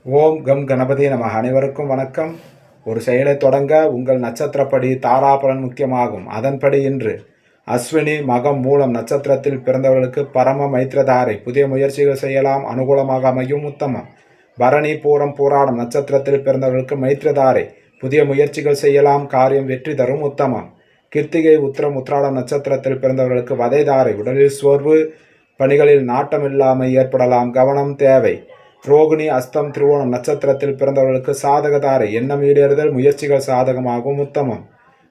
ஓம் come Ganapathi நம. அனைவருக்கும் வணக்கம். ஒரு செயலை தொடங்க உங்கள் நட்சத்திரப்படி தாராபலன் முக்கியமாகும். அதன்படி இன்று அஸ்வினி மகம் மூலம் நட்சத்திரத்தில் பிறந்தவர்களுக்கு பரம மைத்திரதாரை புதிய முயற்சிகள் செய்யலாம், அனுகூலமாக அமையும், உத்தமம். பரணி பூரம் பூராடம் நட்சத்திரத்தில் பிறந்தவர்களுக்கு மைத்திரதாரை புதிய முயற்சிகள் செய்யலாம், காரியம் வெற்றி தரும், உத்தமம். கிருத்திகை உத்திரம் உத்திராடம் நட்சத்திரத்தில் பிறந்தவர்களுக்கு வதைதாரை உடலில் சோர்வு, பணிகளில் நாட்டமில்லாமை ஏற்படலாம், கவனம் தேவை. ரோகிணி அஸ்தம் திருவோணம் நட்சத்திரத்தில் பிறந்தவர்களுக்கு சாதகதாரை எண்ணம் ஈடேறுதல், முயற்சிகள் சாதகமாகும், உத்தமம்.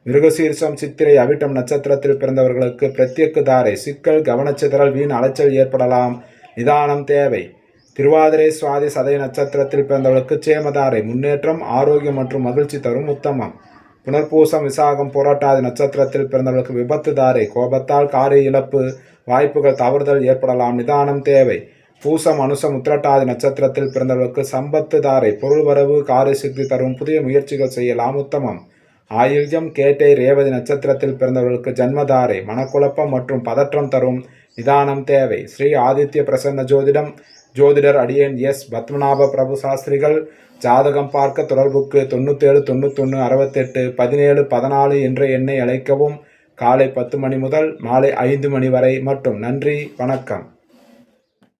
மிருகசீர்ஷம் சித்திரை அவிட்டம் நட்சத்திரத்தில் பிறந்தவர்களுக்கு பிரத்யக்கு தாரை சிக்கல், கவனச்சிதறல், வீண் அலைச்சல் ஏற்படலாம், நிதானம் தேவை. திருவாதிரை சுவாதி சதய நட்சத்திரத்தில் பிறந்தவர்களுக்கு சேமதாரை முன்னேற்றம், ஆரோக்கியம் மற்றும் மகிழ்ச்சி தரும், உத்தமம். புனர்பூசம் விசாகம் போராட்டாதி நட்சத்திரத்தில் பிறந்தவர்களுக்கு விபத்து தாரை கோபத்தால் காரிய இழப்பு, வாய்ப்புகள் தவறுதல் ஏற்படலாம், நிதானம் தேவை. பூசம் அனுசம் உத்திரட்டாதி நட்சத்திரத்தில் பிறந்தவர்களுக்கு சம்பத்து தாரை பொருள் வரவு, காரிய சித்தி தரும், புதிய முயற்சிகள் செய்யலாம், உத்தமம். ஆயுள்யம் கேட்டை ரேவதி நட்சத்திரத்தில் பிறந்தவர்களுக்கு ஜன்மதாரை மனக்குழப்பம் மற்றும் பதற்றம் தரும், நிதானம் தேவை. ஸ்ரீ ஆதித்ய பிரசன்ன ஜோதிடம், ஜோதிடர் அடியேன் எஸ் பத்மநாப பிரபு சாஸ்திரிகள். ஜாதகம் பார்க்க தொடர்புக்கு 97 91 68 17 14 என்ற எண்ணை அழைக்கவும். காலை 10 மணி முதல் மாலை 5 மணி வரை மட்டும். நன்றி, வணக்கம்.